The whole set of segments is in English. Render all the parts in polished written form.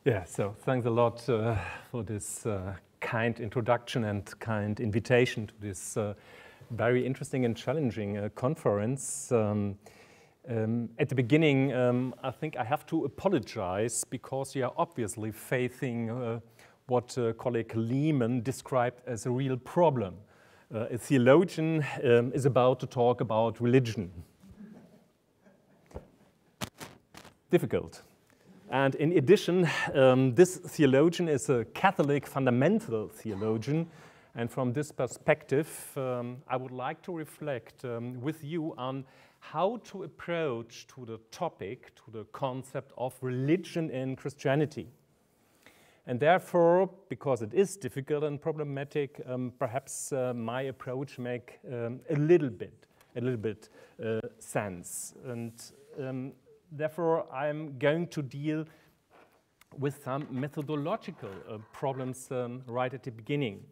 Yeah, so thanks a lot for this kind introduction and kind invitation to this very interesting and challenging conference. At the beginning, I think I have to apologize because you are obviously facing what colleague Lehman described as a real problem. A theologian is about to talk about religion. Difficult. And in addition, this theologian is a Catholic fundamental theologian. And from this perspective, I would like to reflect with you on how to approach to the topic, to the concept of religion in Christianity. And therefore, because it is difficult and problematic, perhaps my approach make a little bit sense. And therefore, I'm going to deal with some methodological problems right at the beginning.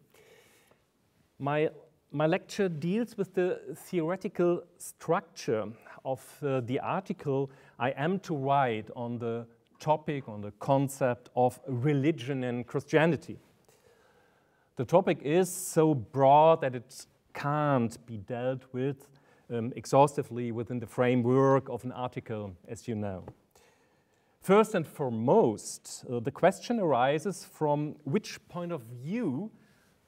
My lecture deals with the theoretical structure of the article I am to write on the topic, on the concept of religion and Christianity. The topic is so broad that it can't be dealt with exhaustively within the framework of an article, as you know. First and foremost, the question arises from which point of view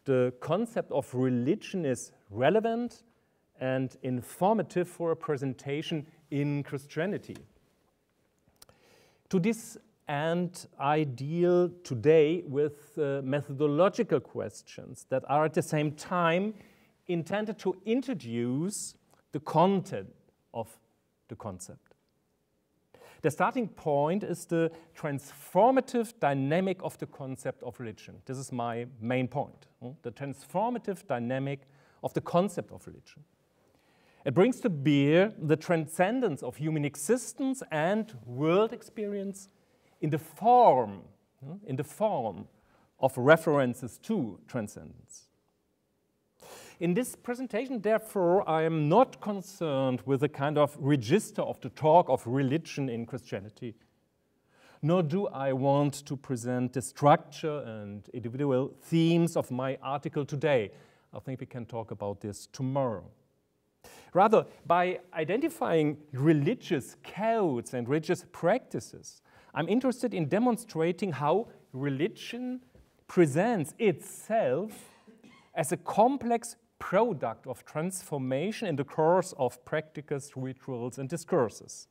the concept of religion is relevant and informative for a presentation in Christianity. To this end, I deal today with methodological questions that are at the same time intended to introduce the content of the concept. The starting point is the transformative dynamic of the concept of religion. This is my main point, the transformative dynamic of the concept of religion. It brings to bear the transcendence of human existence and world experience in the form of references to transcendence. In this presentation, therefore, I am not concerned with a kind of register of the talk of religion in Christianity, nor do I want to present the structure and individual themes of my article today. I think we can talk about this tomorrow. Rather, by identifying religious codes and religious practices, I'm interested in demonstrating how religion presents itself as a complex product of transformation in the course of practices, rituals, and discourses.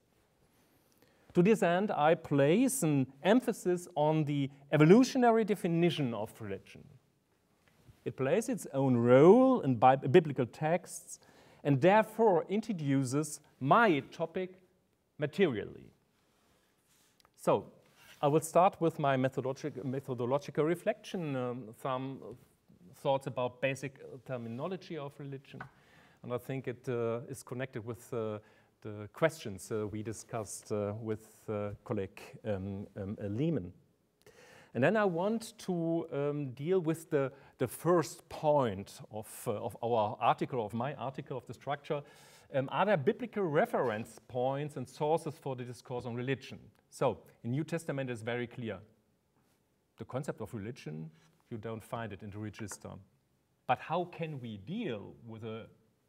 To this end, I place an emphasis on the evolutionary definition of religion. It plays its own role in biblical texts and therefore introduces my topic materially. So, I will start with my methodological reflection, some thoughts about basic terminology of religion, and I think it is connected with the questions we discussed with colleague Lehman. And then I want to deal with the first point of our article, of my article, of the structure. Are there biblical reference points and sources for the discourse on religion? So, in New Testament it's very clear. The concept of religion, you don't find it in the register. But how can we deal with a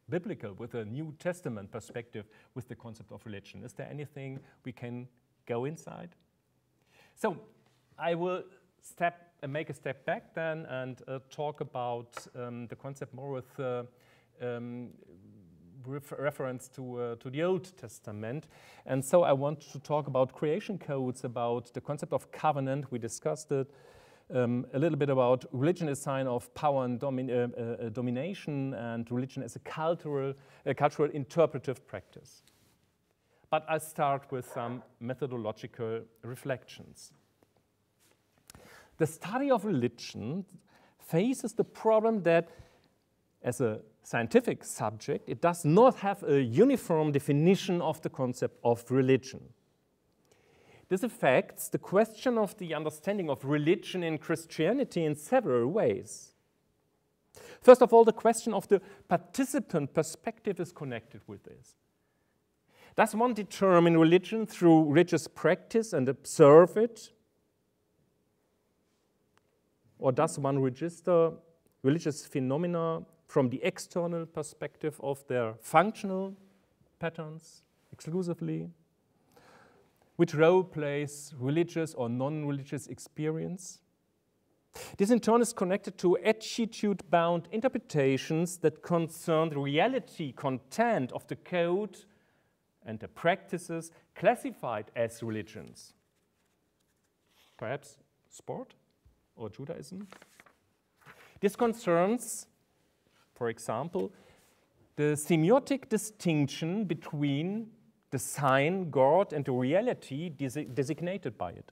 biblical, with a New Testament perspective with the concept of religion? Is there anything we can go inside? So, I will make a step back then and talk about the concept more with reference to the Old Testament. And so I want to talk about creation codes, about the concept of covenant, we discussed it, a little bit about religion as a sign of power and domination, and religion as a cultural interpretive practice. But I'll start with some methodological reflections. The study of religion faces the problem that as a scientific subject, it does not have a uniform definition of the concept of religion. This affects the question of the understanding of religion in Christianity in several ways. First of all, the question of the participant perspective is connected with this. Does one determine religion through religious practice and observe it? or does one register religious phenomena from the external perspective of their functional patterns exclusively? Which role plays religious or non-religious experience? This in turn is connected to attitude-bound interpretations that concern the reality content of the code and the practices classified as religions. Perhaps sport or Judaism? This concerns, for example, the semiotic distinction between the sign, God, and the reality designated by it.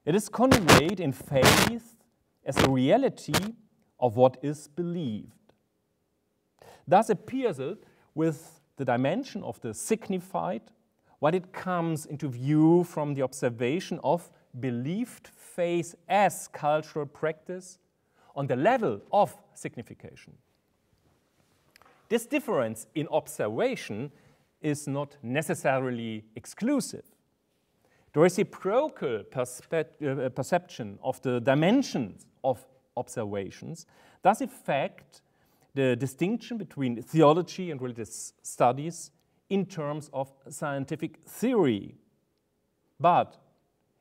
It is conveyed in faith as the reality of what is believed. Thus appears it with the dimension of the signified, while it comes into view from the observation of believed faith as cultural practice on the level of signification. This difference in observation is not necessarily exclusive. The reciprocal perception of the dimensions of observations does affect the distinction between theology and religious studies in terms of scientific theory. But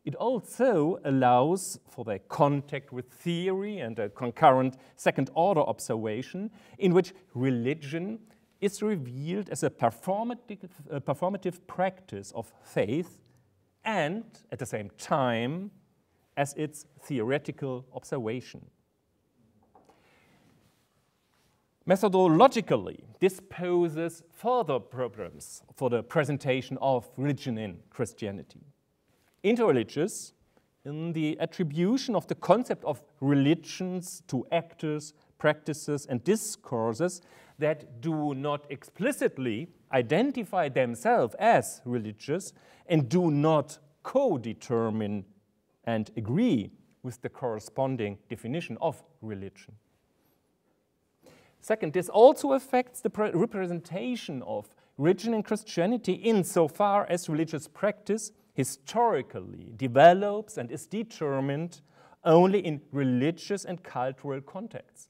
it also allows for their contact with theory and a concurrent second-order observation in which religion is revealed as a performative practice of faith and, at the same time, as its theoretical observation. Methodologically, this poses further problems for the presentation of religion in Christianity. Interreligious, in the attribution of the concept of religions to actors, practices, and discourses that do not explicitly identify themselves as religious and do not co-determine and agree with the corresponding definition of religion. Second, this also affects the representation of religion in Christianity insofar as religious practice historically develops and is determined only in religious and cultural contexts.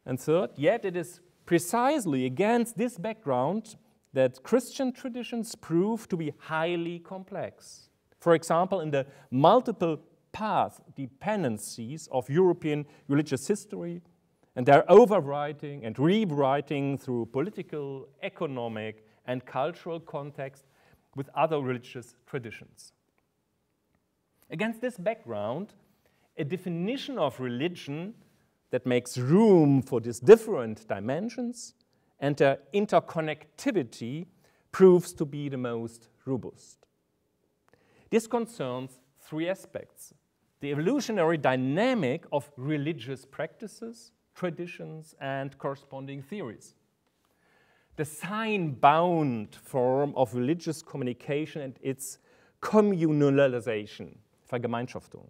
And third, yet it is precisely against this background that Christian traditions prove to be highly complex. For example, in the multiple path dependencies of European religious history and their overwriting and rewriting through political, economic, and cultural context with other religious traditions. Against this background, a definition of religion that makes room for these different dimensions and their interconnectivity proves to be the most robust. This concerns three aspects: the evolutionary dynamic of religious practices, traditions, and corresponding theories, the sign-bound form of religious communication and its communalization, Vergemeinschaftung.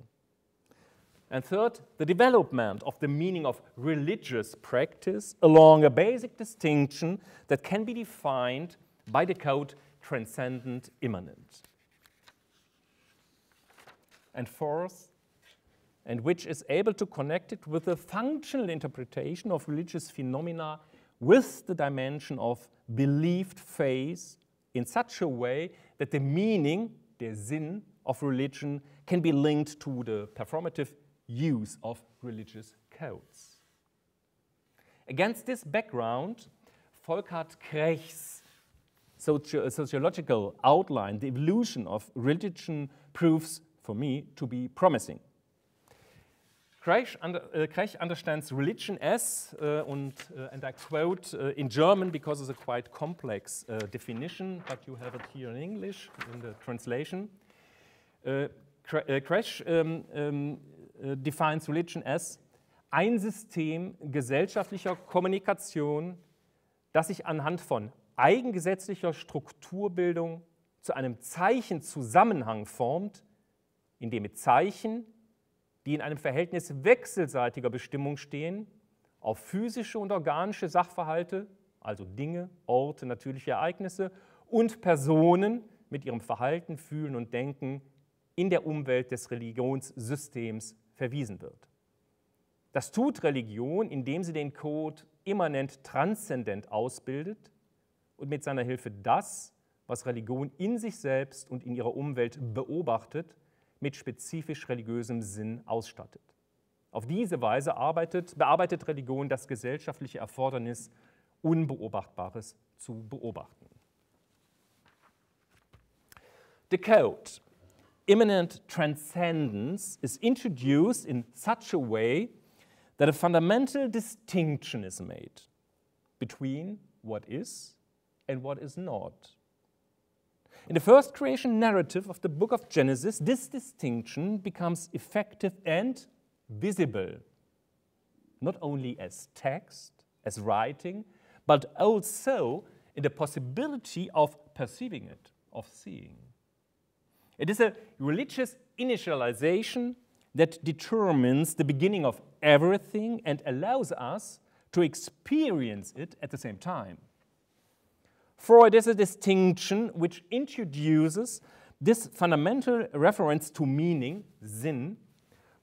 And third, the development of the meaning of religious practice along a basic distinction that can be defined by the code transcendent immanent. And fourth, and which is able to connect it with the functional interpretation of religious phenomena with the dimension of believed faith in such a way that the meaning, der Sinn of religion, can be linked to the performative use of religious codes. Against this background, Volkart Krech's sociological outline, the evolution of religion, proves for me to be promising. Krech understands religion as, and I quote in German because it's a quite complex definition, but you have it here in English in the translation. Krech defines religion as ein System gesellschaftlicher Kommunikation, das sich anhand von eigengesetzlicher Strukturbildung zu einem Zeichenzusammenhang formt, in dem mit Zeichen, die in einem Verhältnis wechselseitiger Bestimmung stehen, auf physische und organische Sachverhalte, also Dinge, Orte, natürliche Ereignisse und Personen mit ihrem Verhalten, Fühlen und Denken in der Umwelt des Religionssystems verwiesen wird. Das tut Religion, indem sie den Code immanent transzendent ausbildet und mit seiner Hilfe das, was Religion in sich selbst und in ihrer Umwelt beobachtet, mit spezifisch religiösem Sinn ausstattet. Auf diese Weise bearbeitet Religion das gesellschaftliche Erfordernis, Unbeobachtbares zu beobachten. The code, immanent transcendence, is introduced in such a way that a fundamental distinction is made between what is and what is not. In the first creation narrative of the book of Genesis, this distinction becomes effective and visible, not only as text, as writing, but also in the possibility of perceiving it, of seeing. It is a religious initialization that determines the beginning of everything and allows us to experience it at the same time. For it is a distinction which introduces this fundamental reference to meaning, Sinn,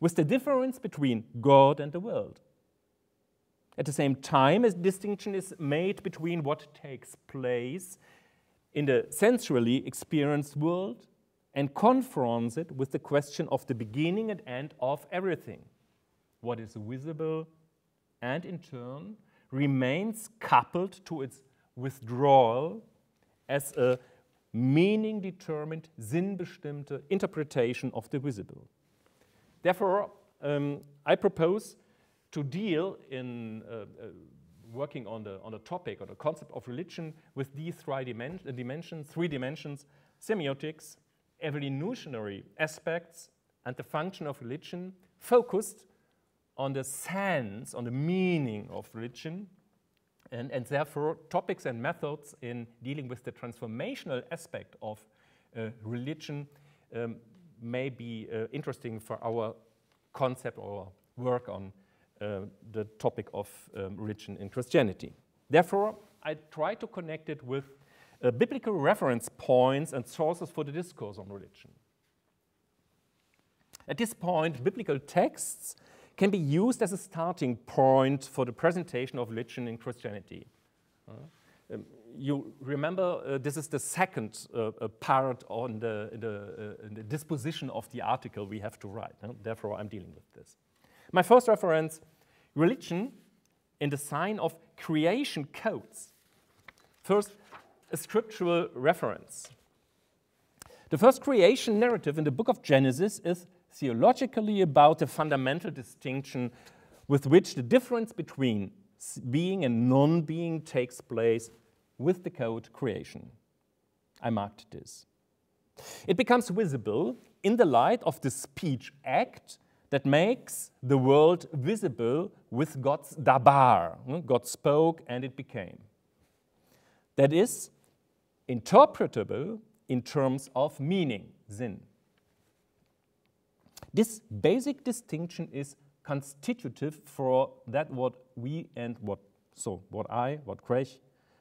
with the difference between God and the world. At the same time, a distinction is made between what takes place in the sensually experienced world and confronts it with the question of the beginning and end of everything. What is visible and in turn remains coupled to its withdrawal as a meaning-determined, sinnbestimmte interpretation of the visible. Therefore, I propose to deal in working on the topic or the concept of religion with these three dimensions, semiotics, evolutionary aspects, and the function of religion, focused on the sense, on the meaning of religion, and therefore topics and methods in dealing with the transformational aspect of religion may be interesting for our concept or work on the topic of religion in Christianity. Therefore, I try to connect it with biblical reference points and sources for the discourse on religion. At this point, biblical texts can be used as a starting point for the presentation of religion in Christianity. You remember this is the second part on the disposition of the article we have to write. Therefore, I'm dealing with this. My first reference, religion in the sign of creation codes. First, a scriptural reference. The first creation narrative in the book of Genesis is theologically about the fundamental distinction with which the difference between being and non-being takes place with the code creation. I marked this. It becomes visible in the light of the speech act that makes the world visible with God's dabar. God spoke and it became. That is interpretable in terms of meaning, Sinn. This basic distinction is constitutive for that what we and what Greg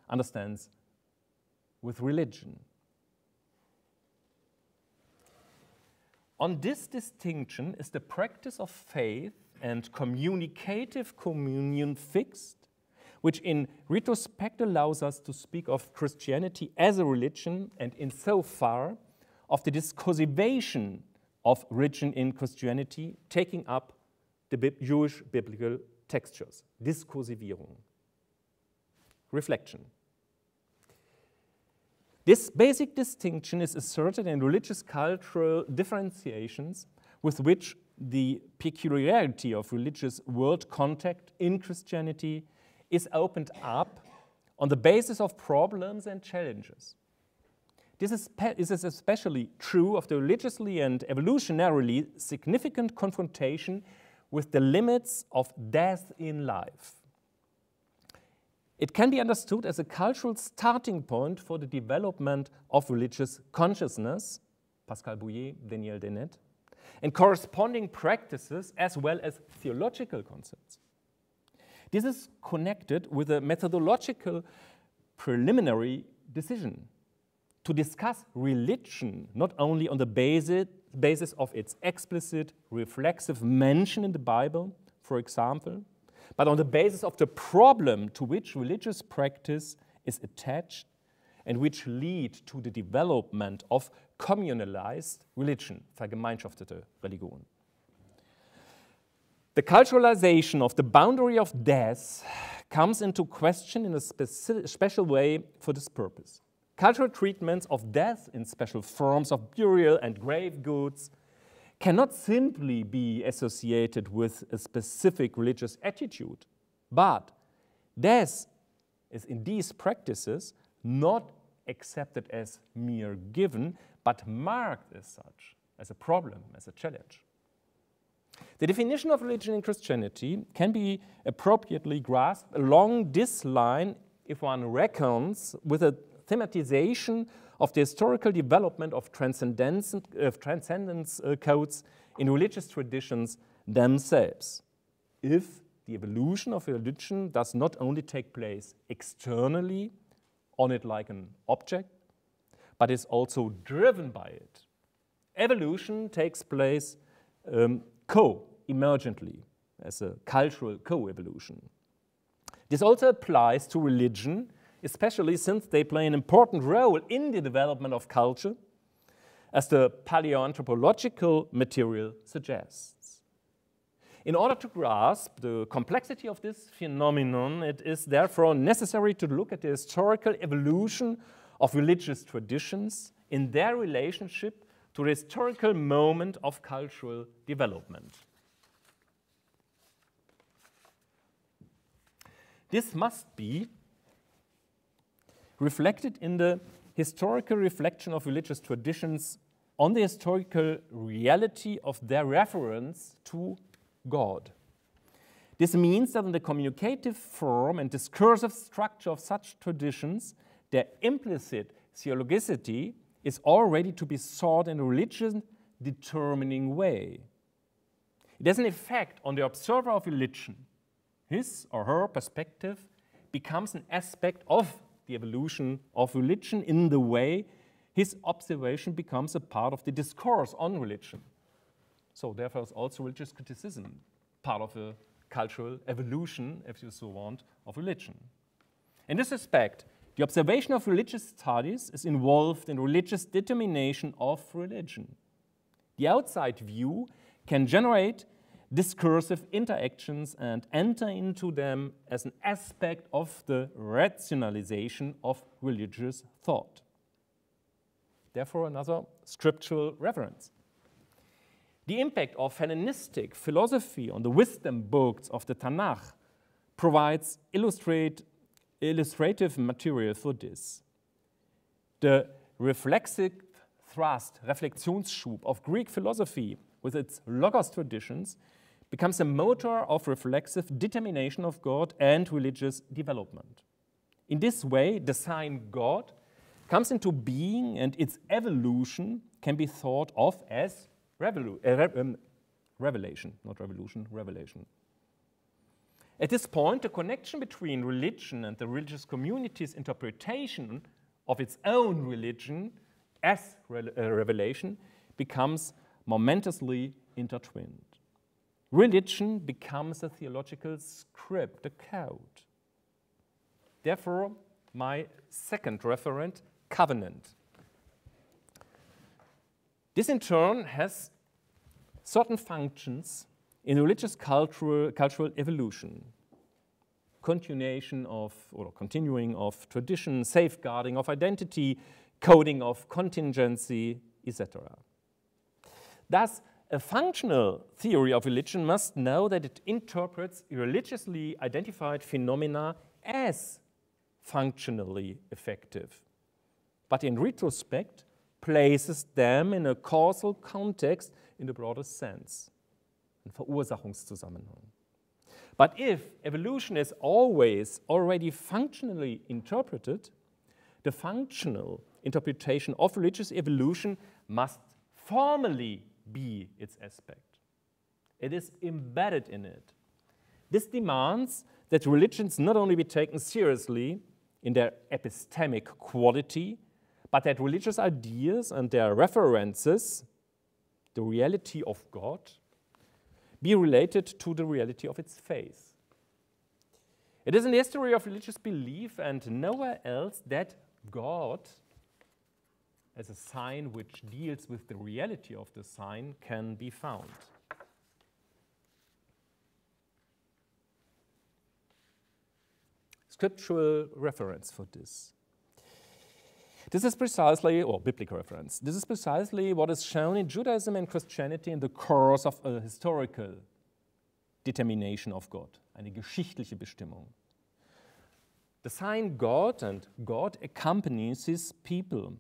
understands with religion. On this distinction is the practice of faith and communicative communion fixed, which in retrospect allows us to speak of Christianity as a religion and insofar of the discursivation of religion in Christianity, taking up the Jewish biblical textures. Diskursivierung. Reflection. This basic distinction is asserted in religious cultural differentiations with which the peculiarity of religious world contact in Christianity is opened up on the basis of problems and challenges. This is especially true of the religiously and evolutionarily significant confrontation with the limits of death in life. It can be understood as a cultural starting point for the development of religious consciousness, Pascal Bouillet, Daniel Dennett, and corresponding practices as well as theological concepts. This is connected with a methodological preliminary decision to discuss religion not only on the basis of its explicit reflexive mention in the Bible, for example, but on the basis of the problem to which religious practice is attached and which lead to the development of communalized religion, vergemeinschaftete Religion. The culturalization of the boundary of death comes into question in a special way for this purpose. Cultural treatments of death in special forms of burial and grave goods cannot simply be associated with a specific religious attitude, but death is in these practices not accepted as mere given, but marked as such, as a problem, as a challenge. The definition of religion in Christianity can be appropriately grasped along this line if one reckons with a thematization of the historical development of transcendence codes in religious traditions themselves. If the evolution of religion does not only take place externally, on it like an object, but is also driven by it. Evolution takes place co-emergently, as a cultural co-evolution. This also applies to religion, especially since they play an important role in the development of culture, as the paleoanthropological material suggests. In order to grasp the complexity of this phenomenon, it is therefore necessary to look at the historical evolution of religious traditions in their relationship to the historical moment of cultural development. This must be reflected in the historical reflection of religious traditions on the historical reality of their reference to God. This means that in the communicative form and discursive structure of such traditions, their implicit theologicity is already to be sought in a religion-determining way. It has an effect on the observer of religion. His or her perspective becomes an aspect of the evolution of religion in the way his observation becomes a part of the discourse on religion. So therefore is also religious criticism part of a cultural evolution, if you so want, of religion. In this respect, the observation of religious studies is involved in religious determination of religion. The outside view can generate discursive interactions and enter into them as an aspect of the rationalization of religious thought. Therefore, another scriptural reference. The impact of Hellenistic philosophy on the wisdom books of the Tanakh provides illustrative material for this. The reflexive thrust, Reflexionsschub of Greek philosophy with its logos traditions becomes a motor of reflexive determination of God and religious development. In this way, the sign God comes into being and its evolution can be thought of as revelation, not revolution, revelation. At this point, the connection between religion and the religious community's interpretation of its own religion as revelation becomes momentously intertwined. Religion becomes a theological script, a code. Therefore, my second referent, covenant. This in turn has certain functions in religious cultural evolution. Continuing of tradition, safeguarding of identity, coding of contingency, etc. Thus, a functional theory of religion must know that it interprets religiously identified phenomena as functionally effective, but in retrospect places them in a causal context in the broader sense, ein Verursachungszusammenhang. But if evolution is always already functionally interpreted, the functional interpretation of religious evolution must formally be its aspect. It is embedded in it. This demands that religions not only be taken seriously in their epistemic quality, but that religious ideas and their references, the reality of God, be related to the reality of its faith. It is in the history of religious belief and nowhere else that God, as a sign which deals with the reality of the sign, can be found. Scriptural reference for this. This is precisely, or biblical reference, this is precisely what is shown in Judaism and Christianity in the course of a historical determination of God, eine geschichtliche Bestimmung. The sign God, and God accompanies his people.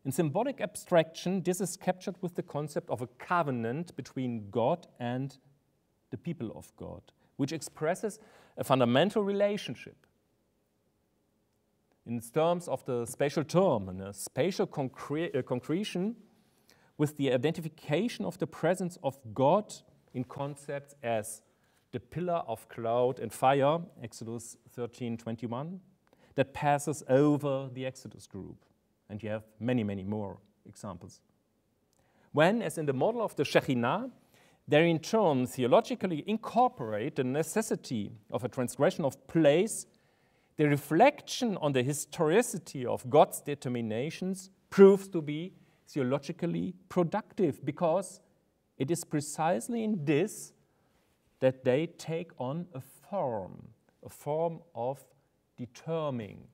In symbolic abstraction, this is captured with the concept of a covenant between God and the people of God, which expresses a fundamental relationship. In terms of the spatial term, and a spatial concretion with the identification of the presence of God in concepts as the pillar of cloud and fire, Exodus 13:21, that passes over the Exodus group. And you have many, many more examples. When, as in the model of the Shekhinah, they in turn theologically incorporate the necessity of a transgression of place, the reflection on the historicity of God's determinations proves to be theologically productive, because it is precisely in this that they take on a form of determining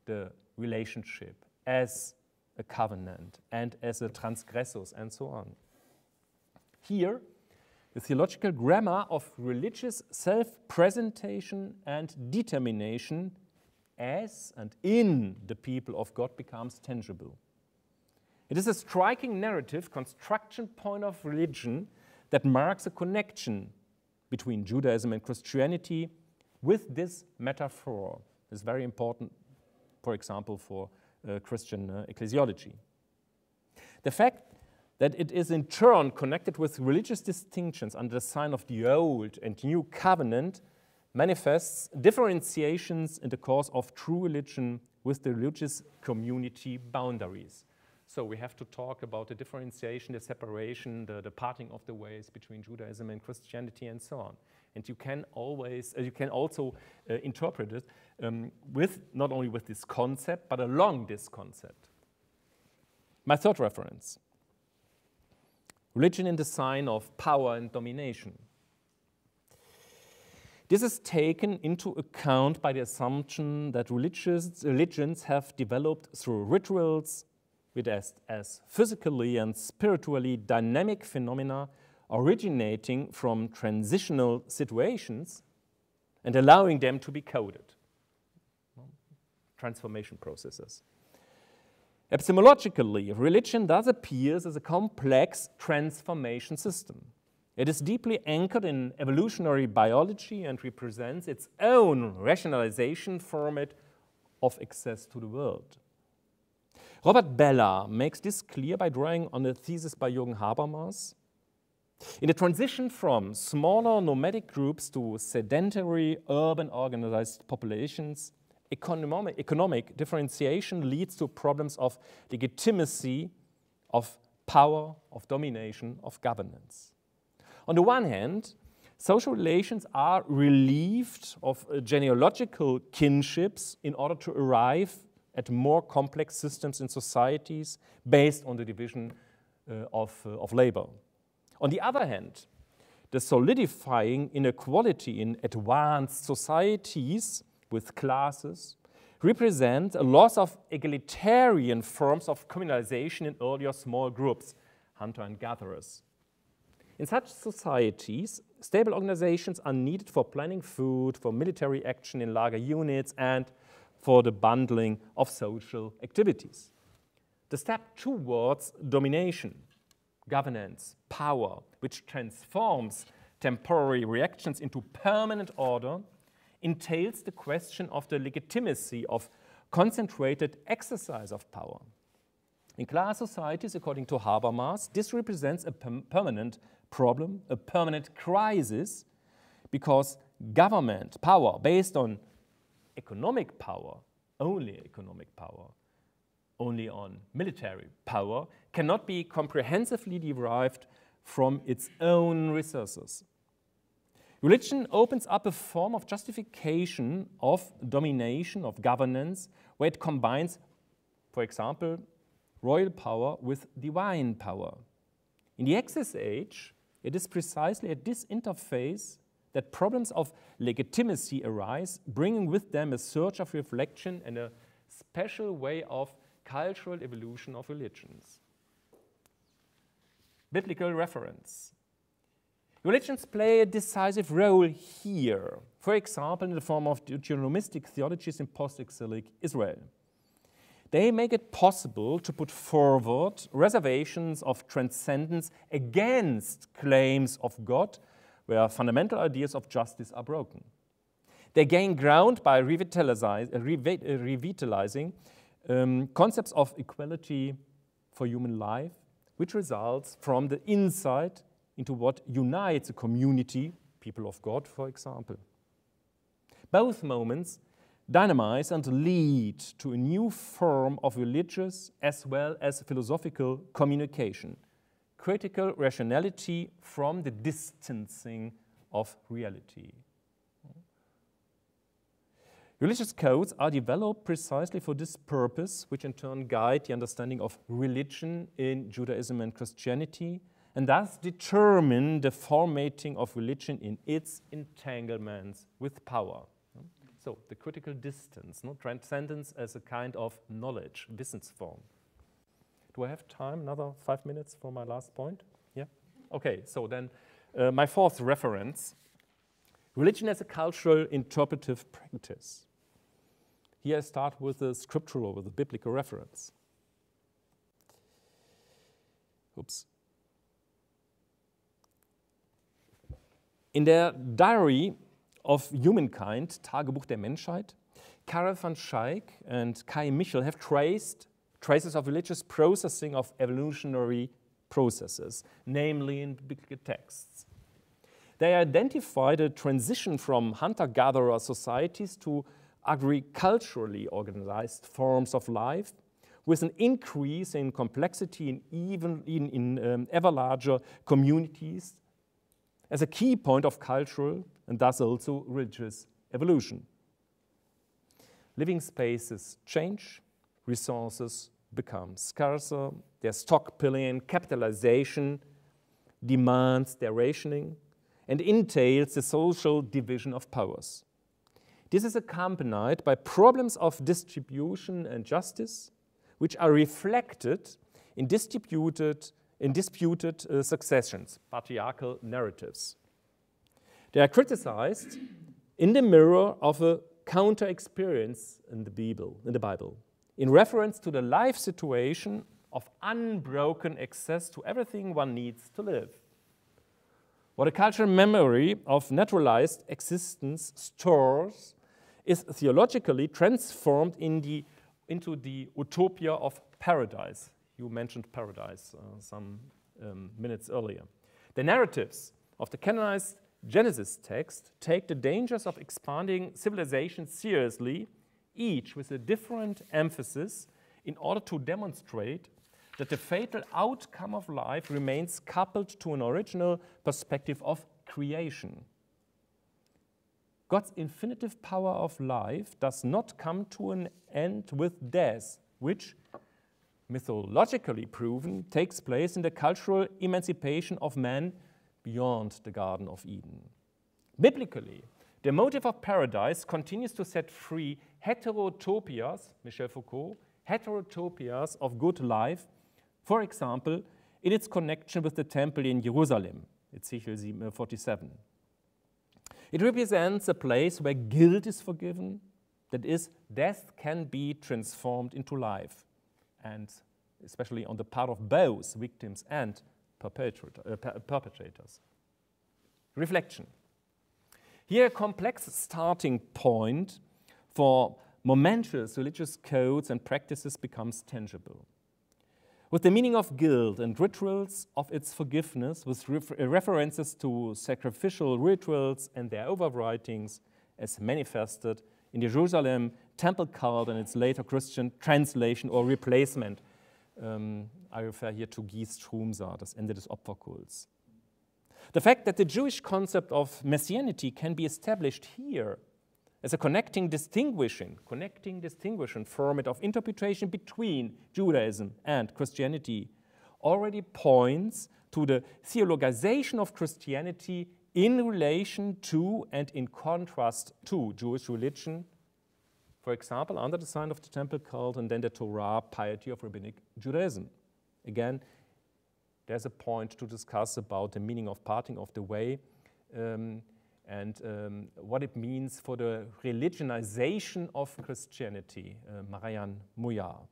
the relationship as a covenant and as a transgressus and so on. Here, the theological grammar of religious self-presentation and determination as and in the people of God becomes tangible. It is a striking narrative construction point of religion that marks a connection between Judaism and Christianity with this metaphor. It's very important, for example, for Christian ecclesiology. The fact that it is in turn connected with religious distinctions under the sign of the Old and New Covenant manifests differentiations in the course of true religion with the religious community boundaries. So we have to talk about the differentiation, the separation, the parting of the ways between Judaism and Christianity and so on. And you can also interpret it with not only with this concept, but along this concept. My third reference: religion in the sign of power and domination. This is taken into account by the assumption that religions have developed through rituals, with as physically and spiritually dynamic phenomena originating from transitional situations and allowing them to be coded. Transformation processes. Epistemologically, religion thus appears as a complex transformation system. It is deeply anchored in evolutionary biology and represents its own rationalization format of access to the world. Robert Bellah makes this clear by drawing on a thesis by Jürgen Habermas. In the transition from smaller nomadic groups to sedentary urban organized populations, economic differentiation leads to problems of legitimacy, of power, of domination, of governance. On the one hand, social relations are relieved of genealogical kinships in order to arrive at more complex systems in societies based on the division of labor. On the other hand, the solidifying inequality in advanced societies with classes represent a loss of egalitarian forms of communalization in earlier small groups, hunter and gatherers. In such societies, stable organizations are needed for planning food, for military action in larger units, and for the bundling of social activities. The step towards domination, governance, power, which transforms temporary reactions into permanent order, entails the question of the legitimacy of concentrated exercise of power. In class societies, according to Habermas, this represents a permanent problem, a permanent crisis, because government power based on economic power, only economic power, only on military power, cannot be comprehensively derived from its own resources. Religion opens up a form of justification of domination, of governance, where it combines, for example, royal power with divine power. In the Access Age, it is precisely at this interface that problems of legitimacy arise, bringing with them a surge of reflection and a special way of cultural evolution of religions. Biblical reference. Religions play a decisive role here, for example, in the form of Deuteronomistic theologies in post-exilic Israel. They make it possible to put forward reservations of transcendence against claims of God, where fundamental ideas of justice are broken. They gain ground by revitalizing concepts of equality for human life, which results from the insight into what unites a community, people of God, for example. Both moments dynamize and lead to a new form of religious as well as philosophical communication, critical rationality from the distancing of reality. Religious codes are developed precisely for this purpose, which in turn guide the understanding of religion in Judaism and Christianity, and thus determine the formatting of religion in its entanglements with power. So the critical distance, transcendence as a kind of knowledge, Wissensform. Do I have time, another 5 minutes for my last point? Yeah? Okay, so then my fourth reference, religion as a cultural interpretive practice. Here I start with the scriptural, with the biblical reference. Oops. In der Diary of Humankind, Tagebuch der Menschheit, Karel van Schaik and Kai Michel have traced traces of religious processing of evolutionary processes, namely in biblical texts. They identified a transition from hunter-gatherer societies to agriculturally organized forms of life, with an increase in complexity in ever larger communities as a key point of cultural and thus also religious evolution. Living spaces change, resources become scarcer, their stockpiling and capitalization demands their rationing and entails the social division of powers. This is accompanied by problems of distribution and justice, which are reflected in disputed successions, patriarchal narratives. They are criticized in the mirror of a counter-experience in the Bible, in reference to the life situation of unbroken access to everything one needs to live. What a cultural memory of naturalized existence stores is theologically transformed into the utopia of paradise. You mentioned paradise some minutes earlier. The narratives of the canonized Genesis text take the dangers of expanding civilization seriously, each with a different emphasis, in order to demonstrate that the fatal outcome of life remains coupled to an original perspective of creation. God's infinitive power of life does not come to an end with death, which, mythologically proven, takes place in the cultural emancipation of man beyond the Garden of Eden. Biblically, the motive of paradise continues to set free heterotopias, Michel Foucault, heterotopias of good life, for example, in its connection with the temple in Jerusalem, Ezekiel 47. It represents a place where guilt is forgiven, that is, death can be transformed into life, and especially on the part of both victims and perpetrators. Reflection. Here, a complex starting point for momentous religious codes and practices becomes tangible. With the meaning of guilt and rituals of its forgiveness, with references to sacrificial rituals and their overwritings as manifested in the Jerusalem temple cult and its later Christian translation or replacement. I refer here to Guy's Strumsa, das Ende des Opferkults. The fact that the Jewish concept of messianity can be established here as a connecting, distinguishing format of interpretation between Judaism and Christianity already points to the theologization of Christianity in relation to and in contrast to Jewish religion, for example, under the sign of the temple cult and then the Torah piety of rabbinic Judaism. Again, there's a point to discuss about the meaning of parting of the way and what it means for the religionization of Christianity, Marian Mouillard.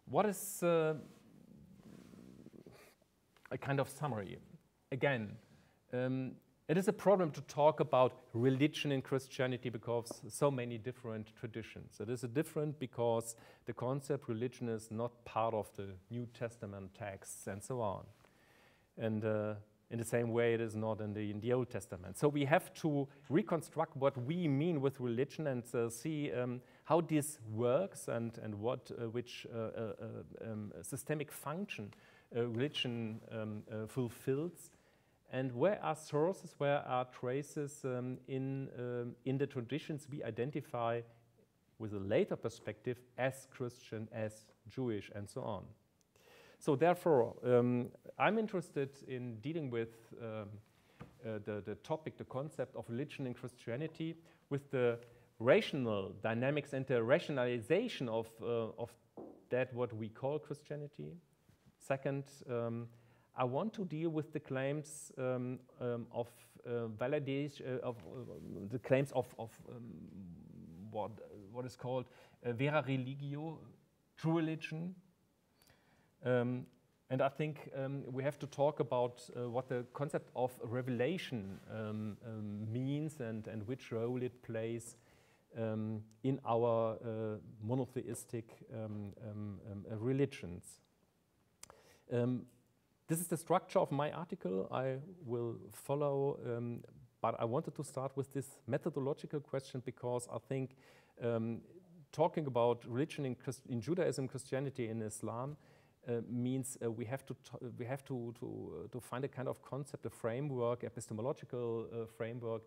What is a kind of summary? Again, it is a problem to talk about religion in Christianity because so many different traditions. It is different because the concept religion is not part of the New Testament texts and so on. And in the same way, it is not in the Old Testament. So we have to reconstruct what we mean with religion and see how this works and which systemic function religion fulfills. And where are sources, where are traces in the traditions we identify with a later perspective as Christian, as Jewish, and so on. So therefore, I'm interested in dealing with the topic, the concept of religion in Christianity, with the rational dynamics and the rationalization of that what we call Christianity. Second, I want to deal with the claims of validation of the claims of what is called vera religio, true religion, and I think we have to talk about what the concept of revelation means and which role it plays in our monotheistic religions. This is the structure of my article. I will follow, but I wanted to start with this methodological question because I think talking about religion in Judaism, Christianity, and Islam means we have to find a kind of concept, a framework, epistemological framework,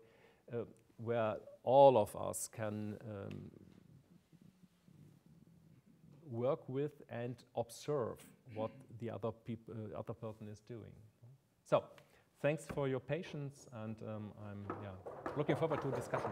where all of us can work with and observe what the other person is doing. So, thanks for your patience, and I'm looking forward to a discussion.